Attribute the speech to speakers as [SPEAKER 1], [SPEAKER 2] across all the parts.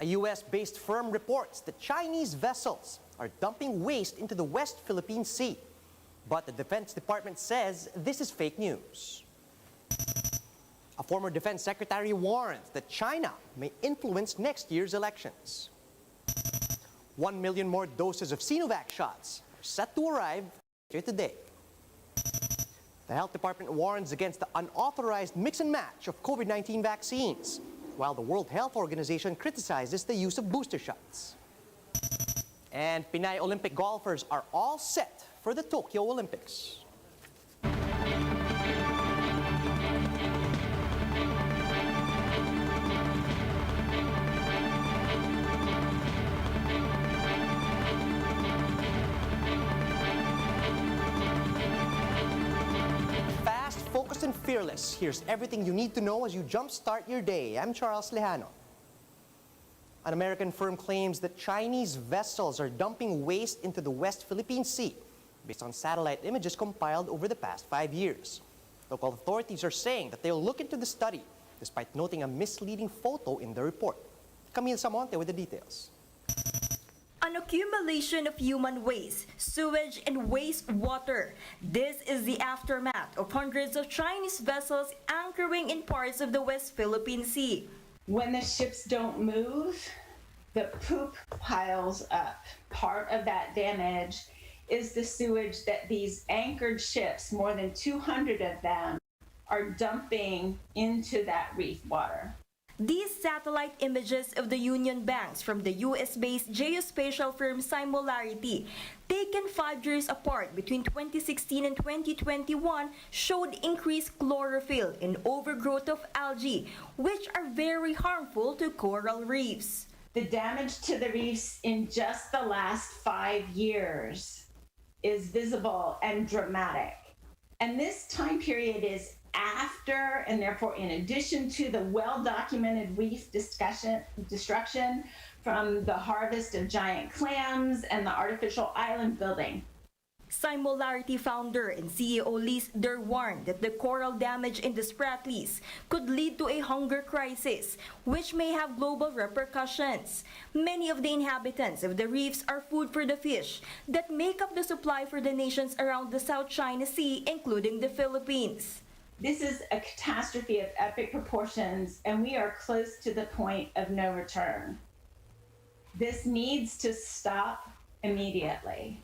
[SPEAKER 1] A U.S.-based firm reports that Chinese vessels are dumping waste into the West Philippine Sea. But the Defense Department says this is fake news. A former defense secretary warns that China may influence next year's elections. 1 million more doses of Sinovac shots are set to arrive later today. The Health Department warns against the unauthorized mix and match of COVID-19 vaccines, while the World Health Organization criticizes the use of booster shots. And Pinay Olympic golfers are all set for the Tokyo Olympics. Fast, focused, and fearless. Here's everything you need to know as you jumpstart your day. I'm Charles Lejano. An American firm claims that Chinese vessels are dumping waste into the West Philippine Sea based on satellite images compiled over the past 5 years. Local authorities are saying that they'll look into the study, despite noting a misleading photo in the report. Camille Samonte with the details.
[SPEAKER 2] An accumulation of human waste, sewage, and wastewater. This is the aftermath of hundreds of Chinese vessels anchoring in parts of the West Philippine Sea.
[SPEAKER 3] When the ships don't move, the poop piles up. Part of that damage is the sewage that these anchored ships, more than 200 of them, are dumping into that reef water.
[SPEAKER 2] These satellite images of the Union Banks from the US-based geospatial firm Sinovac, taken 5 years apart between 2016 and 2021, showed increased chlorophyll and overgrowth of algae, which are very harmful to coral reefs.
[SPEAKER 3] The damage to the reefs in just the last 5 years is visible and dramatic. And this time period is after, and therefore in addition to, the well-documented reef destruction from the harvest of giant clams and the artificial island building.
[SPEAKER 2] Sinovac founder and CEO Leni warned that the coral damage in the Spratlys could lead to a hunger crisis, which may have global repercussions. Many of the inhabitants of the reefs are food for the fish that make up the supply for the nations around the South China Sea, including the Philippines.
[SPEAKER 3] This is a catastrophe of epic proportions, and we are close to the point of no return. This needs to stop immediately.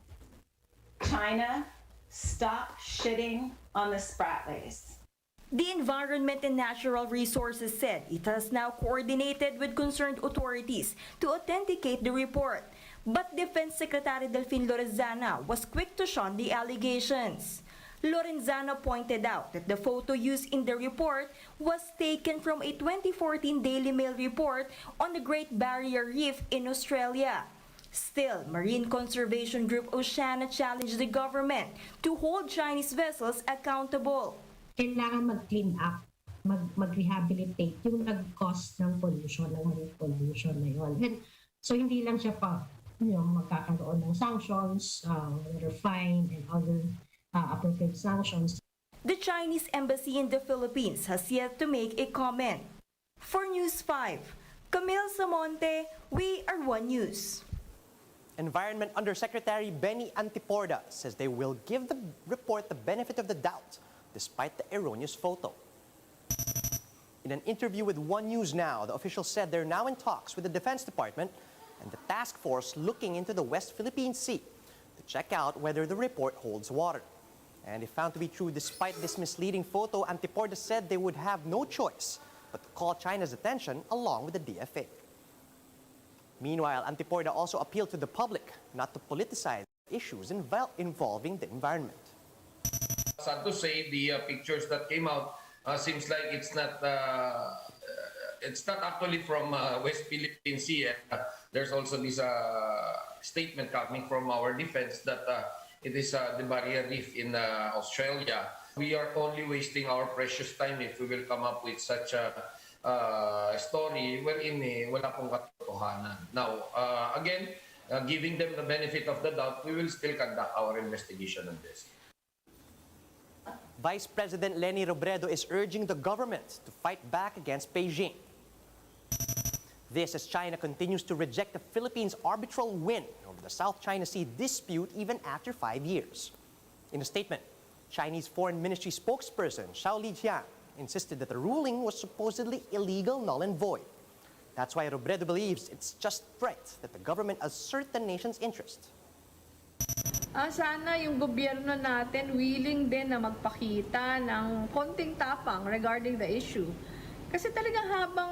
[SPEAKER 3] China, stop shitting on the Spratlys.
[SPEAKER 2] The Environment and Natural Resources said it has now coordinated with concerned authorities to authenticate the report. But Defense Secretary Delfin Lorenzana was quick to shun the allegations. Lorenzana pointed out that the photo used in the report was taken from a 2014 Daily Mail report on the Great Barrier Reef in Australia. Still, Marine Conservation Group Oceana challenged the government to hold Chinese vessels accountable.
[SPEAKER 4] Kailangan mag-clean up, mag-rehabilitate yung nag-cause ng pollution, ng marine pollution na yun. And so hindi lang siya pa magkakaroon ng sanctions, whether fine and other appropriate sanctions.
[SPEAKER 2] The Chinese embassy in the Philippines has yet to make a comment. For News 5, Camille Samonte, we are One News.
[SPEAKER 1] Environment Undersecretary Benny Antiporda says they will give the report the benefit of the doubt, despite the erroneous photo. In an interview with One News Now, the official said they're now in talks with the Defense Department and the task force looking into the West Philippine Sea to check out whether the report holds water. And if found to be true despite this misleading photo, Antiporda said they would have no choice but to call China's attention along with the DFA. Meanwhile, Antiporda also appealed to the public not to politicize issues involving the environment.
[SPEAKER 5] Sad to say, the pictures that came out seems like it's not actually from West Philippine Sea. There's also this statement coming from our defense that it is the barrier reef in Australia. We are only wasting our precious time if we will come up with such a story wherein wala pong katotohanan. Now, again, giving them the benefit of the doubt, we will still conduct our investigation on this.
[SPEAKER 1] Vice President Leni Robredo is urging the government to fight back against Beijing. This as China continues to reject the Philippines' arbitral win over the South China Sea dispute even after 5 years. In a statement, Chinese Foreign Ministry spokesperson Xiao Lijiang insisted that the ruling was supposedly illegal, null and void. That's why Robredo believes it's just right that the government assert the nation's interest.
[SPEAKER 6] Sana yung gobyerno natin willing din na magpakita ng konting tapang regarding the issue. Kasi talagang habang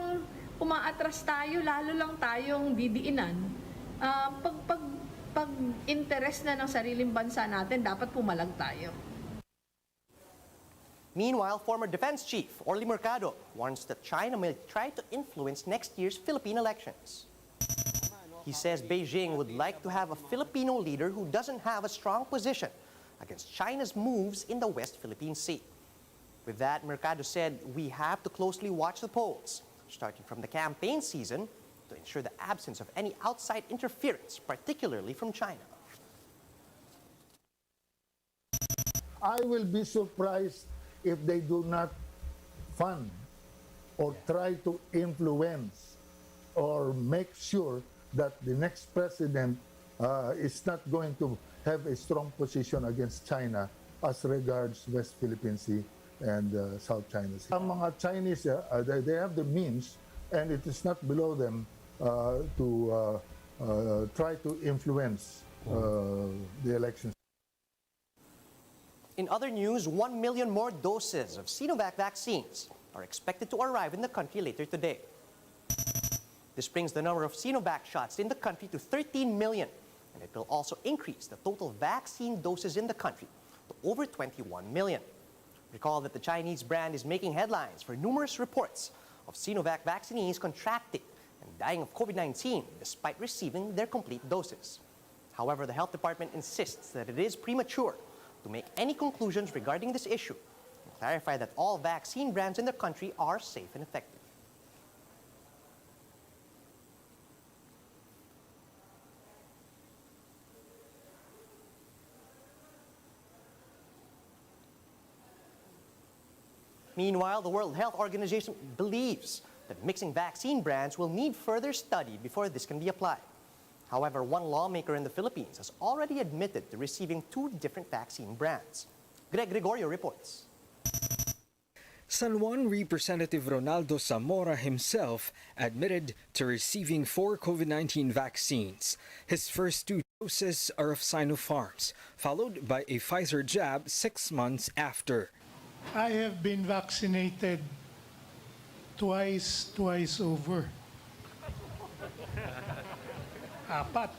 [SPEAKER 6] umaatras tayo, lalo lang tayong didiinan. Pag interest na ng sariling bansa natin, dapat pumalag tayo.
[SPEAKER 1] Meanwhile, former Defense Chief Orly Mercado warns that China may try to influence next year's Philippine elections. He says Beijing would like to have a Filipino leader who doesn't have a strong position against China's moves in the West Philippine Sea. With that, Mercado said we have to closely watch the polls, starting from the campaign season, to ensure the absence of any outside interference, particularly from China.
[SPEAKER 7] I will be surprised if they do not fund or try to influence or make sure that the next president is not going to have a strong position against China as regards West Philippine Sea and South China Sea. Ang mga Chinese, they have the means, and it is not below them to try to influence the elections.
[SPEAKER 1] In other news, 1 million more doses of Sinovac vaccines are expected to arrive in the country later today. This brings the number of Sinovac shots in the country to 13 million, and it will also increase the total vaccine doses in the country to over 21 million. Recall that the Chinese brand is making headlines for numerous reports of Xenovac Vaccines contracting and dying of COVID-19 despite receiving their complete doses. However, the health department insists that it is premature to make any conclusions regarding this issue and clarify that all vaccine brands in the country are safe and effective. Meanwhile, the World Health Organization believes that mixing vaccine brands will need further study before this can be applied. However, one lawmaker in the Philippines has already admitted to receiving 2 different vaccine brands. Greg Gregorio reports.
[SPEAKER 8] San Juan Representative Ronaldo Zamora himself admitted to receiving 4 COVID-19 vaccines. His first 2 doses are of Sinopharms, followed by a Pfizer jab 6 months after.
[SPEAKER 9] I have been vaccinated twice over. 4.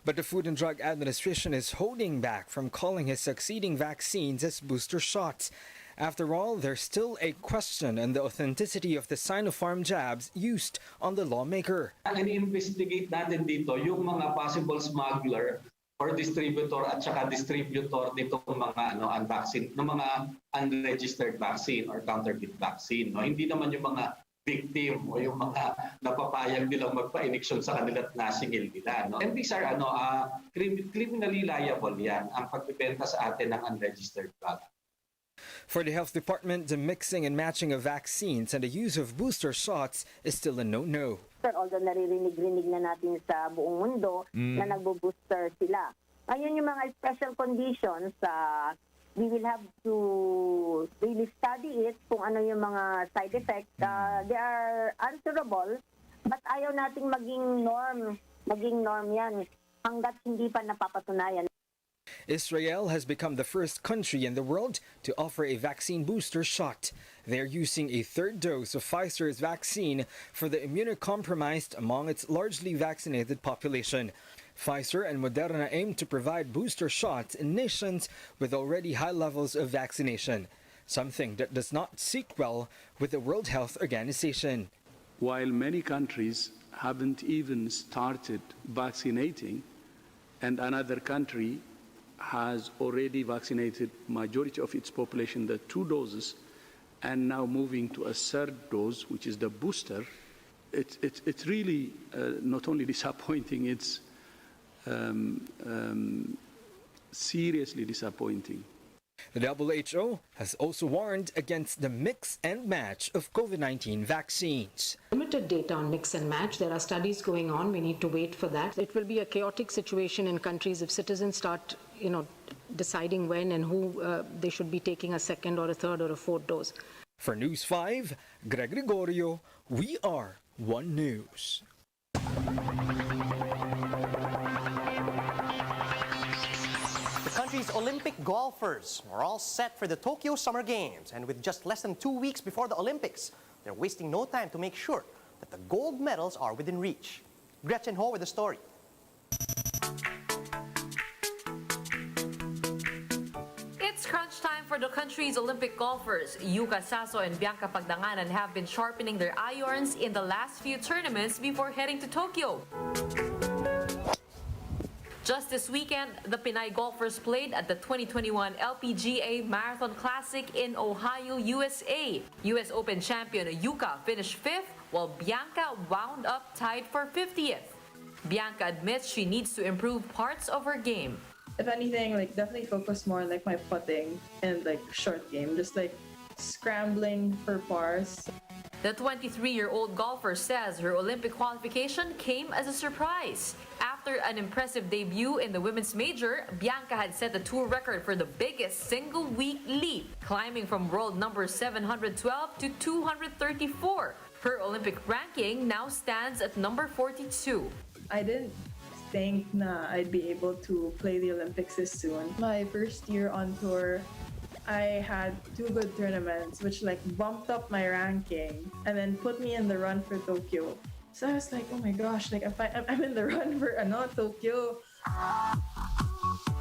[SPEAKER 8] But the Food and Drug Administration is holding back from calling his succeeding vaccines as booster shots. After all, there's still a question on the authenticity of the Sinopharm jabs used on the lawmaker.
[SPEAKER 10] Ang ini-investigate natin dito yung mga possible smuggler or distributor at saka distributor nitong mga vaccine, ng mga unregistered vaccine or counterfeit vaccine. No? Hindi naman yung mga victim o yung mga napapayag nilang magpa-injection sa kanila at nasingil nila. No? And these are criminally liable yan, ang pagbibenta sa atin ng unregistered product.
[SPEAKER 8] For the health department, the mixing and matching of vaccines and the use of booster shots is still a no-no.
[SPEAKER 11] Although naririnig-rinig na natin sa buong mundo na nagbo-booster sila. Ngayon yung mga special conditions, we will have to really study it kung ano yung mga side effects. They are answerable, but ayaw nating maging norm yan hanggat hindi pa napapatunayan.
[SPEAKER 8] Israel has become the first country in the world to offer a vaccine booster shot. They're using a 3rd dose of Pfizer's vaccine for the immunocompromised among its largely vaccinated population. Pfizer and Moderna aim to provide booster shots in nations with already high levels of vaccination, something that does not sit well with the World Health Organization.
[SPEAKER 12] While many countries haven't even started vaccinating, and another country has already vaccinated majority of its population, the 2 doses, and now moving to a 3rd dose, which is the booster, it's really not only disappointing, it's seriously disappointing.
[SPEAKER 8] The WHO has also warned against the mix and match of COVID-19 vaccines.
[SPEAKER 13] Limited data on mix and match. There are studies going on. We need to wait for that. It will be a chaotic situation in countries if citizens start, deciding when and who they should be taking a second or a third or a fourth dose.
[SPEAKER 8] For News 5, Greg Gregorio, we are One News.
[SPEAKER 1] The country's Olympic golfers are all set for the Tokyo Summer Games, and with just less than 2 weeks before the Olympics, they're wasting no time to make sure that the gold medals are within reach. Wh.O with the story.
[SPEAKER 14] It's crunch time for the country's Olympic golfers. Yuka Saso and Bianca Pagdanganan have been sharpening their irons in the last few tournaments before heading to Tokyo. Just this weekend, the Pinay golfers played at the 2021 LPGA Marathon Classic in Ohio, USA. US Open champion Yuka finished 5th, while Bianca wound up tied for 50th. Bianca admits she needs to improve parts of her game.
[SPEAKER 15] If anything, definitely focus more on my putting and short game, just scrambling for pars.
[SPEAKER 14] The 23-year-old golfer says her Olympic qualification came as a surprise. After an impressive debut in the women's major, Bianca had set the tour record for the biggest single-week leap, climbing from world number 712 to 234. Her Olympic ranking now stands at number 42.
[SPEAKER 15] I didn't think I'd be able to play the Olympics this soon. My first year on tour, I had 2 good tournaments, which bumped up my ranking and then put me in the run for Tokyo. So I was like, oh my gosh, I'm in the run for Tokyo.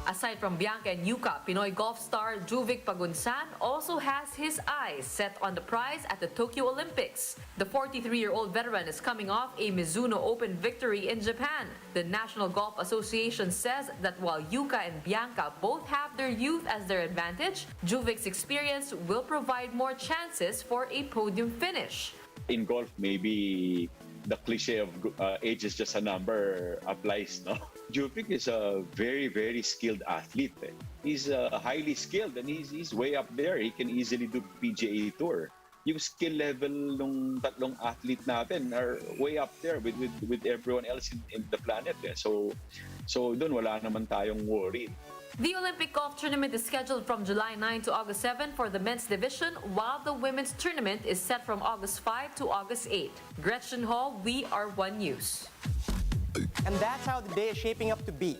[SPEAKER 14] Aside from Bianca and Yuka, Pinoy golf star Xenovac Vaccines also has his eyes set on the prize at the Tokyo Olympics. The 43-year-old veteran is coming off a Mizuno Open victory in Japan. The National Golf Association says that while Yuka and Bianca both have their youth as their advantage, Xenovac's experience will provide more chances for a podium finish.
[SPEAKER 16] In golf, maybe the cliche of age is just a number applies, no? Xenovac is a very, very skilled athlete. He's highly skilled and he's way up there. He can easily do PGA Tour. Yung skill level ng tatlong athlete natin are way up there with everyone else in the planet. So doon wala naman tayong worry.
[SPEAKER 14] The Olympic golf tournament is scheduled from July 9 to August 7 for the men's division, while the women's tournament is set from August 5 to August 8. Wh.O, we are One News.
[SPEAKER 1] And that's how the day is shaping up to be.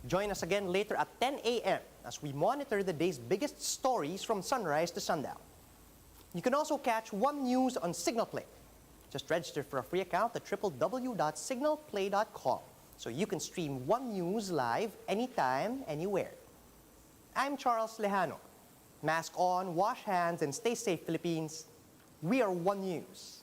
[SPEAKER 1] Join us again later at 10 a.m. as we monitor the day's biggest stories from sunrise to sundown. You can also catch One News on Signal Play. Just register for a free account at www.signalplay.com so you can stream One News live anytime, anywhere. I'm Charles Lejano. Mask on, wash hands, and stay safe, Philippines. We are One News.